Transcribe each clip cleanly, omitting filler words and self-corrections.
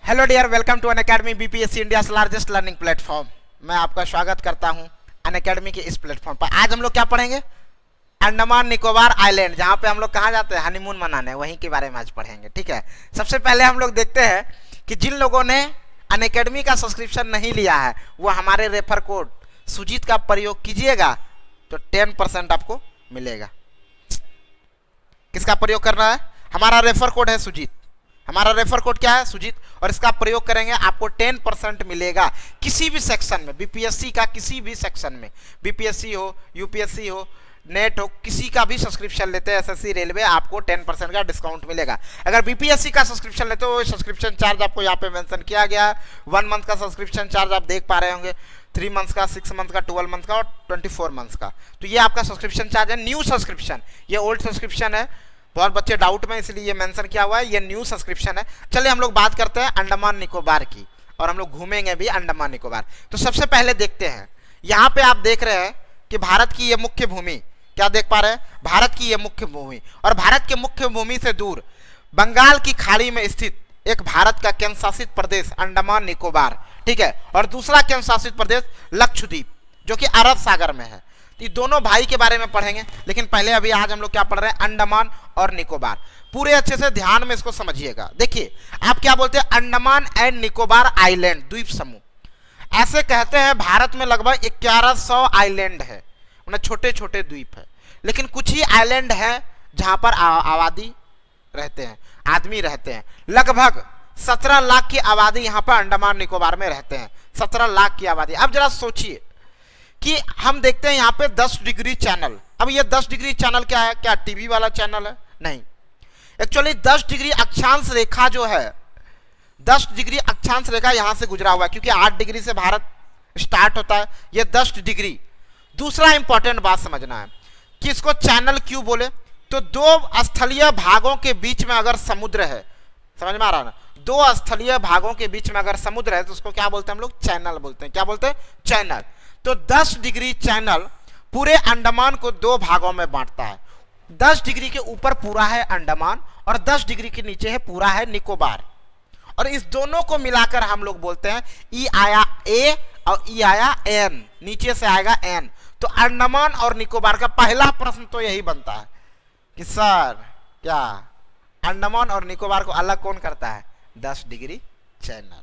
Hello dear, welcome to unacademy BPSC India largest learning platform. मैं आपका स्वागत करता हूं अनअकैडमी के इस प्लेटफॉर्म पर। आज हम लोग क्या पढ़ेंगे? अंडमान निकोबार आइलैंड, जहां पे हम लोग कहाँ जाते हैं हनीमून मनाने, वहीं के बारे में आज पढ़ेंगे। ठीक है, सबसे पहले हम लोग देखते हैं कि जिन लोगों ने अनअकैडमी का सब्सक्रिप्शन नहीं लिया है वो हमारे रेफर कोड सुजीत का प्रयोग कीजिएगा तो 10% आपको मिलेगा। किसका प्रयोग करना है? हमारा रेफर कोड है सुजीत। हमारा रेफर कोड क्या है? सुजीत। और इसका प्रयोग करेंगे आपको 10% मिलेगा किसी भी सेक्शन में, बीपीएससी का किसी भी सेक्शन में, बीपीएससी हो, यूपीएससी हो, नेट हो, किसी का भी सब्सक्रिप्शन लेते हैं एसएससी रेलवे, आपको 10% का डिस्काउंट मिलेगा। अगर बीपीएससी का सब्सक्रिप्शन लेते हो, सब्सक्रिप्शन चार्ज आपको यहाँ पे मेंशन किया गया। 1 मंथ का सब्सक्रिप्शन चार्ज आप देख पा रहे होंगे, 3 मंथ्स का, 6 मंथ का, 12 मंथ का और 24 मंथ्स का। तो ये आपका सब्सक्रिप्शन चार्ज है। न्यू सब्सक्रिप्शन, ये ओल्ड सब्सक्रिप्शन है। बहुत बच्चे डाउट में, इसलिए ये मेंशन किया हुआ है, ये न्यू सब्सक्रिप्शन है। चलिए हम लोग बात करते हैं अंडमान निकोबार की, और हम लोग घूमेंगे भी अंडमान निकोबार। तो सबसे पहले देखते हैं, यहाँ पे आप देख रहे हैं कि भारत की ये मुख्य भूमि, क्या देख पा रहे हैं? भारत की ये मुख्य भूमि, और भारत के मुख्य भूमि से दूर बंगाल की खाड़ी में स्थित एक भारत का केंद्र शासित प्रदेश अंडमान निकोबार, ठीक है, और दूसरा केंद्र शासित प्रदेश लक्षद्वीप जो कि अरब सागर में है। ये दोनों भाई के बारे में पढ़ेंगे, लेकिन पहले अभी आज हम लोग क्या पढ़ रहे हैं? अंडमान और निकोबार। पूरे अच्छे से ध्यान में इसको समझिएगा। देखिए, आप क्या बोलते हैं? अंडमान एंड निकोबार आइलैंड, द्वीप समूह। ऐसे कहते हैं भारत में लगभग 1100 आइलैंड है, मतलब छोटे छोटे द्वीप है, लेकिन कुछ ही आइलैंड है जहां पर आबादी रहते हैं, आदमी रहते हैं। लगभग 17 लाख की आबादी यहाँ पर अंडमान निकोबार में रहते हैं। 17 लाख की आबादी। अब जरा सोचिए कि हम देखते हैं यहाँ पे 10 डिग्री चैनल। अब ये 10 डिग्री चैनल क्या है? क्या टीवी वाला चैनल है? नहीं, एक्चुअली 10 डिग्री अक्षांश रेखा जो है, 10 डिग्री अक्षांश रेखा यहां से गुजरा हुआ है, क्योंकि 8 डिग्री से भारत स्टार्ट होता है, ये 10 डिग्री। दूसरा इंपॉर्टेंट बात समझना है कि इसको चैनल क्यों बोले, तो 2 स्थलीय भागों के बीच में अगर समुद्र है, समझ में आ रहा है ना? 2 स्थलीय भागों के बीच में अगर समुद्र है तो उसको क्या बोलते हैं हम लोग? चैनल बोलते हैं। क्या बोलते हैं? चैनल। तो 10 डिग्री चैनल पूरे अंडमान को 2 भागों में बांटता है। 10 डिग्री के ऊपर पूरा है अंडमान और 10 डिग्री के नीचे है पूरा है निकोबार, और इस दोनों को मिलाकर हम लोग बोलते हैं ई आया ए और ई आया एन, नीचे से आएगा एन। तो अंडमान और निकोबार का पहला प्रश्न तो यही बनता है कि सर क्या अंडमान और निकोबार को अलग कौन करता है? 10 डिग्री चैनल।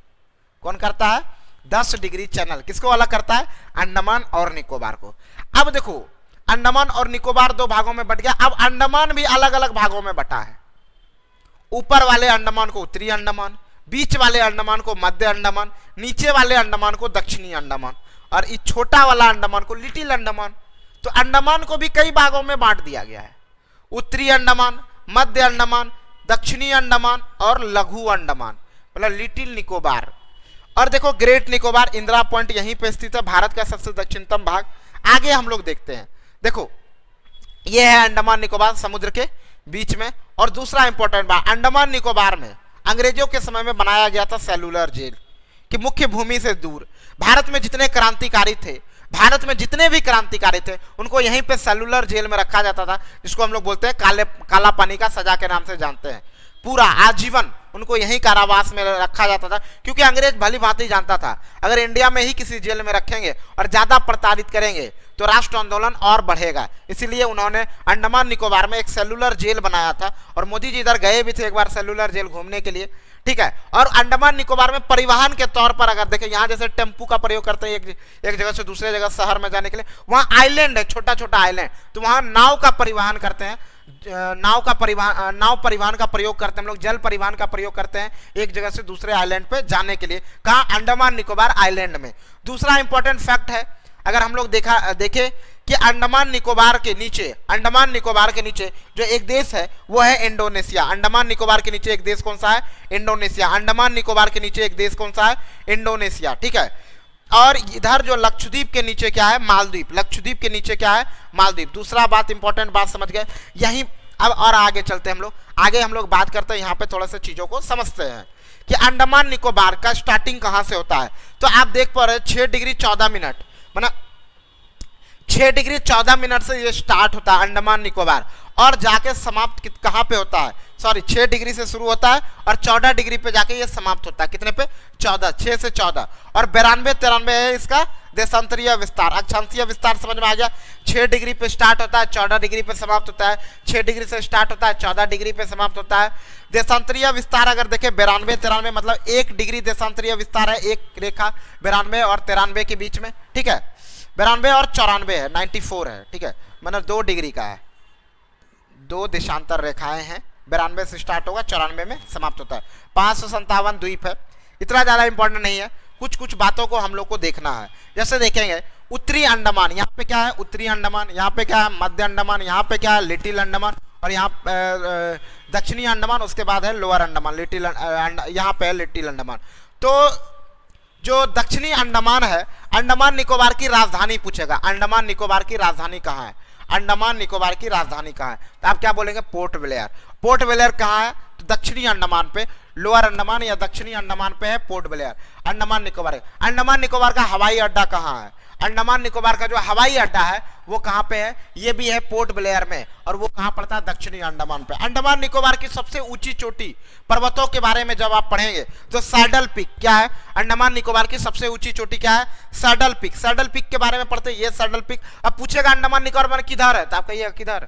कौन करता है? 10 डिग्री चैनल। किसको अलग करता है? अंडमान और निकोबार को। अब देखो, अंडमान और निकोबार 2 भागों में बट गया। अब अंडमान भी अलग अलग भागों में बटा है। ऊपर वाले अंडमान को उत्तरी अंडमान, बीच वाले अंडमान को मध्य अंडमान, नीचे वाले अंडमान को दक्षिणी अंडमान, और इस छोटा वाला अंडमान को लिटिल अंडमान। तो अंडमान को भी कई भागों में बांट दिया गया है। उत्तरी अंडमान, मध्य अंडमान, दक्षिणी अंडमान और लघु अंडमान, मतलब लिटिल निकोबार। और देखो, ग्रेट निकोबार, इंदिरा पॉइंट यहीं पे स्थित है, भारत का सबसे दक्षिणतम भाग। आगे हम लोग देखते हैं। देखो, ये है अंडमान निकोबार समुद्र के बीच में। और दूसरा इंपॉर्टेंट बात, अंडमान निकोबार में अंग्रेजों के समय में बनाया गया था सेलुलर जेल, कि मुख्य भूमि से दूर भारत में जितने क्रांतिकारी थे, भारत में जितने भी क्रांतिकारी थे, उनको यहीं पे सेलुलर जेल में रखा जाता था, जिसको हम लोग बोलते हैं काला पानी का सजा के नाम से जानते हैं। पूरा आजीवन उनको यहीं कारावास में रखा जाता था, क्योंकि अंग्रेज भली भांति जानता था अगर इंडिया में ही किसी जेल में रखेंगे और ज्यादा प्रताड़ित करेंगे तो राष्ट्र आंदोलन और बढ़ेगा। इसीलिए उन्होंने अंडमान निकोबार में एक सेलुलर जेल बनाया था, और मोदी जी इधर गए भी थे एक बार सेलुलर जेल घूमने के लिए, ठीक है। और अंडमान निकोबार में परिवहन के तौर पर अगर देखें, यहाँ जैसे टेम्पू का प्रयोग करते हैं एक जगह से दूसरे जगह शहर में जाने के लिए, वहाँ आइलैंड है, छोटा छोटा आइलैंड, तो वहाँ नाव का परिवहन करते हैं, नाव परिवहन का प्रयोग करते हैं हम लोग, जल परिवहन का प्रयोग करते हैं एक जगह से दूसरे आइलैंड पे जाने के लिए। कहाँ? अंडमान निकोबार आइलैंड में। दूसरा इंपॉर्टेंट फैक्ट है, अगर हम लोग देखें कि अंडमान निकोबार के नीचे जो एक देश है वो है इंडोनेशिया। अंडमान निकोबार के नीचे एक देश कौन सा है? इंडोनेशिया। अंडमान निकोबार के नीचे एक देश कौन सा है? इंडोनेशिया, ठीक है। और इधर जो लक्षद्वीप के नीचे क्या है? मालदीव। लक्षद्वीप के नीचे क्या है? मालदीव। दूसरा बात, इंपॉर्टेंट बात समझ गए यहीं। अब और आगे चलते हैं हम लोग बात करते हैं, यहाँ पे थोड़ा सा चीजों को समझते हैं कि अंडमान निकोबार का स्टार्टिंग कहाँ से होता है। तो आप देख पा रहे हैं 6 डिग्री 14 मिनट, मतलब 6 डिग्री 14 मिनट से ये स्टार्ट होता है अंडमान निकोबार, और जाके समाप्त कहाँ पे होता है, सॉरी 6 डिग्री से शुरू होता है और 14 डिग्री पे जाके ये समाप्त होता है। कितने पे? 14, 6 से 14। और 92-93 है इसका देशांतरीय विस्तार, अक्षांशीय विस्तार। समझ में आ गया? 6 डिग्री पे स्टार्ट होता है, 14 डिग्री पे समाप्त होता है, 6 डिग्री से स्टार्ट होता है, 14 डिग्री पे समाप्त होता है। देशांतरीय विस्तार अगर देखें 92-93 मतलब 1 डिग्री देशांतरीय विस्तार है, एक रेखा 92 और 93 के बीच में, ठीक है। 92 और 94 है, 94 है, ठीक है, मतलब 2 डिग्री का है, 2 देशांतर रेखाएं हैं। 92 से स्टार्ट होगा, 94 में समाप्त होता है। 557 द्वीप है, इतना ज्यादा इंपॉर्टेंट नहीं है, कुछ कुछ बातों को हम लोग को देखना है। जैसे देखेंगे उत्तरी अंडमान, यहाँ पे क्या है उत्तरी अंडमान, यहाँ पे क्या है मध्य अंडमान, यहाँ पे क्या है लिटिल अंडमान, और यहाँ दक्षिणी अंडमान, उसके बाद है लोअर अंडमान, लिटिल यहाँ पे है लिटिल अंडमान। तो जो दक्षिणी अंडमान है, अंडमान निकोबार की राजधानी पूछेगा, अंडमान निकोबार की राजधानी कहाँ है, अंडमान निकोबार की राजधानी कहाँ है, तो आप क्या बोलेंगे पोर्ट ब्लेयर। पोर्ट ब्लेयर कहाँ है? तो दक्षिणी अंडमान पे, लोअर अंडमान या दक्षिणी अंडमान पे है पोर्ट ब्लेयर, अंडमान निकोबार। अंडमान निकोबार का हवाई अड्डा कहाँ है? अंडमान निकोबार का जो हवाई अड्डा है वो कहाँ पे है? ये भी है पोर्ट ब्लेयर में, और वो कहाँ पड़ता है? दक्षिणी अंडमान पे। अंडमान निकोबार की सबसे ऊंची चोटी पर्वतों के बारे में जब आप पढ़ेंगे तो सैडल पीक क्या है? अंडमान निकोबार की सबसे ऊंची चोटी क्या है? Saddle peak. सैडल पीक के बारे में पढ़ते हैं, ये सैडल पीक। अब पूछेगा अंडमान निकोबार में किधर है, तो आप कहिएगा किधर,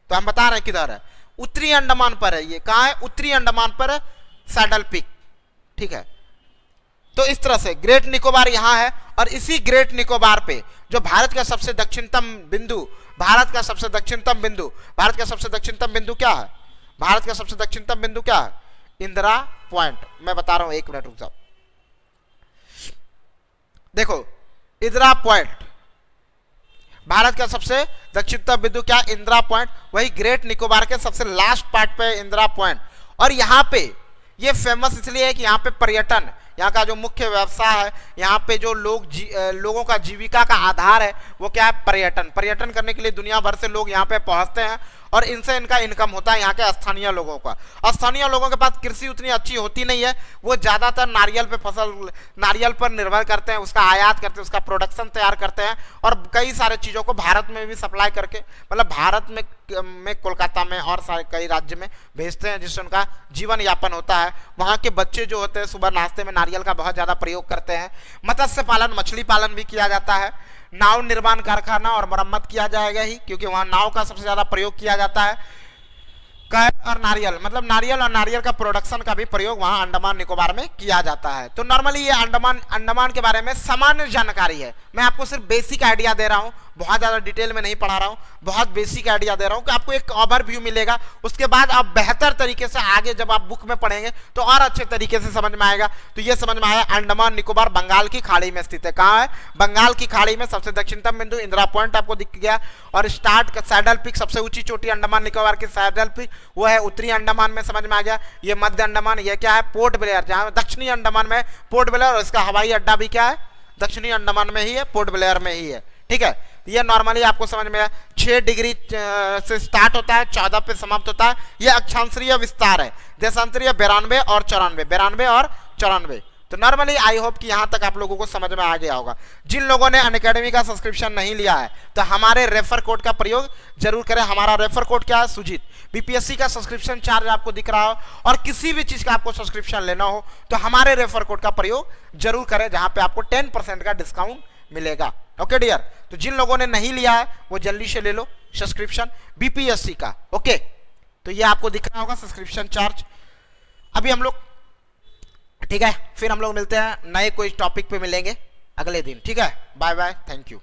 तो हम बता रहे हैं किधर है, उत्तरी अंडमान पर है। ये कहाँ है? उत्तरी अंडमान पर है सैडल पीक, ठीक है। तो इस तरह से ग्रेट निकोबार यहाँ है, और इसी ग्रेट निकोबार पे जो भारत का सबसे दक्षिणतम बिंदु, भारत का सबसे दक्षिणतम बिंदु, भारत का सबसे दक्षिणतम बिंदु क्या है? भारत का सबसे दक्षिणतम बिंदु क्या है? इंदिरा पॉइंट। मैं बता रहा हूं, 1 मिनट रुक जाओ। देखो इंदिरा पॉइंट, भारत का सबसे दक्षिणतम बिंदु क्या? इंदिरा पॉइंट। वही ग्रेट निकोबार के सबसे लास्ट पार्ट पे इंदिरा पॉइंट। और यहाँ पे ये फेमस इसलिए है कि यहाँ पे पर्यटन, यहाँ का जो मुख्य व्यवसाय है, यहाँ पे जो लोगों का जीविका का आधार है वो क्या है? पर्यटन। पर्यटन करने के लिए दुनिया भर से लोग यहाँ पे पहुंचते हैं, और इनसे इनका इनकम होता है यहाँ के स्थानीय लोगों का। स्थानीय लोगों के पास कृषि उतनी अच्छी होती नहीं है, वो ज्यादातर नारियल पे नारियल पर निर्भर करते हैं, उसका आयात करते हैं, उसका प्रोडक्शन तैयार करते हैं, और कई सारे चीजों को भारत में भी सप्लाई करके, मतलब भारत में कोलकाता में और सारे कई राज्य में भेजते हैं, जिससे उनका जीवन यापन होता है। वहाँ के बच्चे जो होते हैं सुबह नाश्ते में नारियल का बहुत ज्यादा प्रयोग करते हैं। मत्स्य पालन, मछली पालन भी किया जाता है। नाव निर्माण कारखाना और मरम्मत किया जाएगा ही, क्योंकि वहां नाव का सबसे ज्यादा प्रयोग किया जाता है। कहर और नारियल, मतलब नारियल और नारियल का प्रोडक्शन का भी प्रयोग वहां अंडमान निकोबार में किया जाता है। तो नॉर्मली ये अंडमान के बारे में सामान्य जानकारी है, मैं आपको सिर्फ बेसिक आइडिया दे रहा हूं, बहुत ज्यादा डिटेल में नहीं पढ़ा रहा हूं, बहुत बेसिक आइडिया दे रहा हूं कि आपको एक ओवरव्यू मिलेगा। उसके बाद आप बेहतर तरीके से आगे जब आप बुक में पढ़ेंगे तो और अच्छे तरीके से समझ में आएगा। तो ये समझ में आया अंडमान निकोबार बंगाल की खाड़ी में स्थित है। कहाँ है? बंगाल की खाड़ी में सबसे दक्षिणतम बिंदु इंदिरा पॉइंट आपको दिख गया, और स्टार्ट सैडल पीक, सबसे ऊंची चोटी अंडमान निकोबार की सैडल पीक, वो है उत्तरी अंडमान में, समझ में आ गया। ये मध्य अंडमान, ये क्या है? पोर्ट ब्लेयर, जहां दक्षिणी अंडमान में पोर्ट ब्लेयर, और इसका हवाई अड्डा भी क्या है? दक्षिणी अंडमान में ही है, पोर्ट ब्लेयर में ही है, ठीक है। ये नॉर्मली आपको समझ में आया। 6 डिग्री से स्टार्ट होता है, 14 पे समाप्त होता है। ये अक्षांशीय विस्तार है। देशांतरीय 92 और 94, 92 और 94। तो नॉर्मली आई होप कि यहां तक आप लोगों को समझ में आ गया होगा। जिन लोगों ने अनअकैडमी का सब्सक्रिप्शन नहीं लिया है तो हमारे रेफर कोड का प्रयोग जरूर करें। हमारा रेफर कोड क्या है? सुजीत। बीपीएससी का सब्सक्रिप्शन चार्ज आपको दिख रहा हो, और किसी भी चीज का आपको सब्सक्रिप्शन लेना हो तो हमारे रेफर कोड का प्रयोग जरूर करें, जहां पे आपको 10% का डिस्काउंट मिलेगा। ओके डियर, तो जिन लोगों ने नहीं लिया है वो जल्दी से ले लो सब्सक्रिप्शन बीपीएससी का। ओके, तो ये आपको दिख रहा होगा सब्सक्रिप्शन चार्ज। अभी हम लोग, ठीक है, फिर हम लोग मिलते हैं नए कोई टॉपिक पे मिलेंगे अगले दिन, ठीक है। Bye bye, thank you.